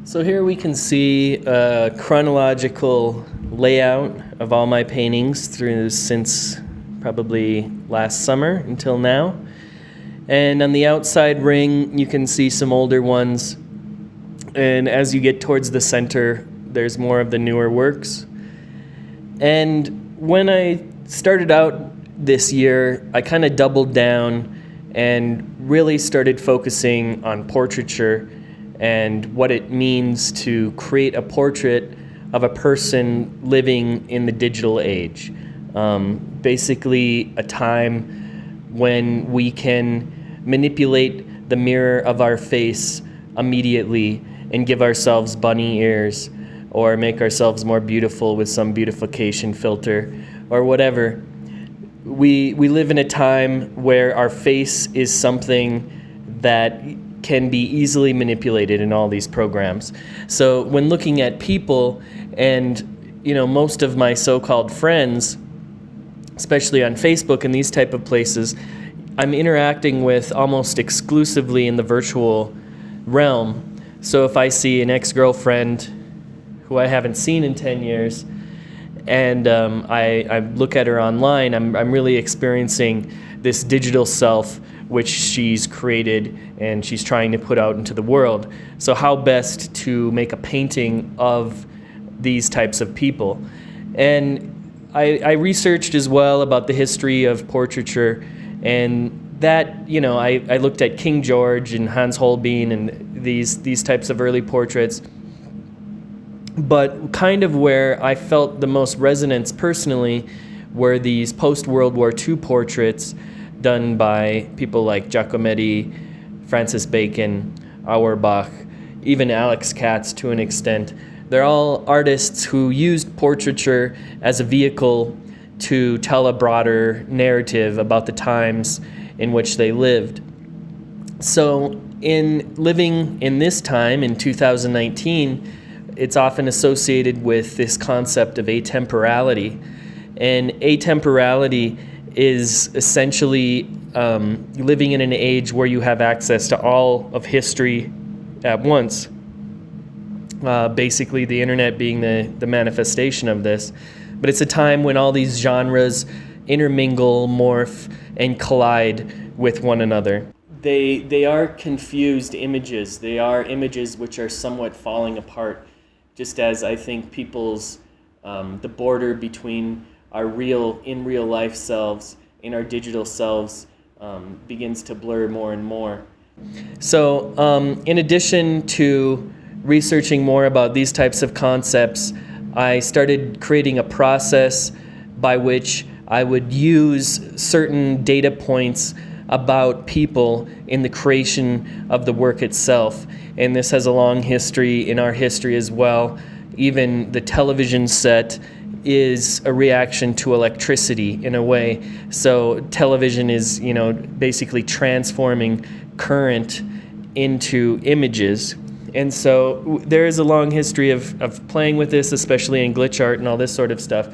So here we can see a chronological layout of all my paintings since probably last summer until now. And on the outside ring, you can see some older ones. And as you get towards the center, there's more of the newer works. And when I started out this year, I kind of doubled down and really started focusing on portraiture and what it means to create a portrait of a person living in the digital age. Basically a time when we can manipulate the mirror of our face immediately and give ourselves bunny ears or make ourselves more beautiful with some beautification filter or whatever. We live in a time where our face is something that can be easily manipulated in all these programs. So when looking at people and most of my so-called friends, especially on Facebook and these type of places, I'm interacting with almost exclusively in the virtual realm. So if I see an ex-girlfriend who I haven't seen in 10 years and I look at her online, I'm really experiencing this digital self which she's created and she's trying to put out into the world. So how best to make a painting of these types of people? And I researched as well about the history of portraiture, and that, I looked at King George and Hans Holbein and these types of early portraits. But kind of where I felt the most resonance personally were these post-World War II portraits done by people like Giacometti, Francis Bacon, Auerbach, even Alex Katz to an extent. They're all artists who used portraiture as a vehicle to tell a broader narrative about the times in which they lived. So in living in this time, in 2019, it's often associated with this concept of atemporality. And atemporality is essentially living in an age where you have access to all of history at once. Basically, the internet being the manifestation of this. But it's a time when all these genres intermingle, morph, and collide with one another. They are confused images. They are images which are somewhat falling apart, just as I think people's, the border between our in real life selves and our digital selves begins to blur more and more. So in addition to researching more about these types of concepts, I started creating a process by which I would use certain data points about people in the creation of the work itself. And this has a long history in our history as well. Even the television set is a reaction to electricity in a way. So television is, basically transforming current into images. And so there is a long history of playing with this, especially in glitch art and all this sort of stuff.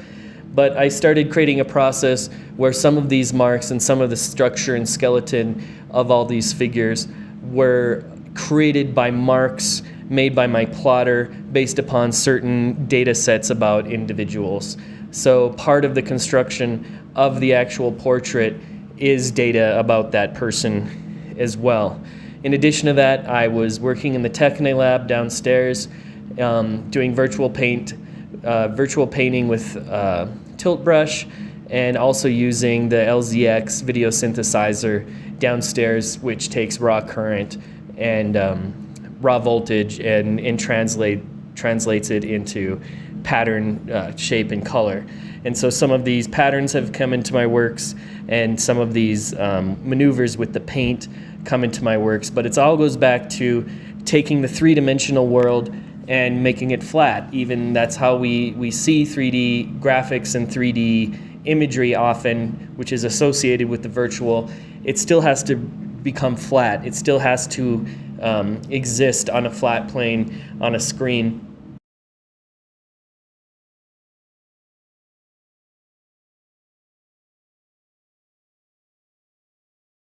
But I started creating a process where some of these marks and some of the structure and skeleton of all these figures were created by marks made by my plotter based upon certain data sets about individuals. So part of the construction of the actual portrait is data about that person as well. In addition to that, I was working in the Techne lab downstairs, doing virtual painting with tilt brush, and also using the LZX video synthesizer downstairs, which takes raw current and raw voltage and translates it into pattern, shape, and color. And so some of these patterns have come into my works, and some of these maneuvers with the paint come into my works. But it all goes back to taking the three-dimensional world and making it flat. Even that's how we see 3D graphics and 3D imagery often, which is associated with the virtual. It still has to become flat. It still has to exist on a flat plane on a screen.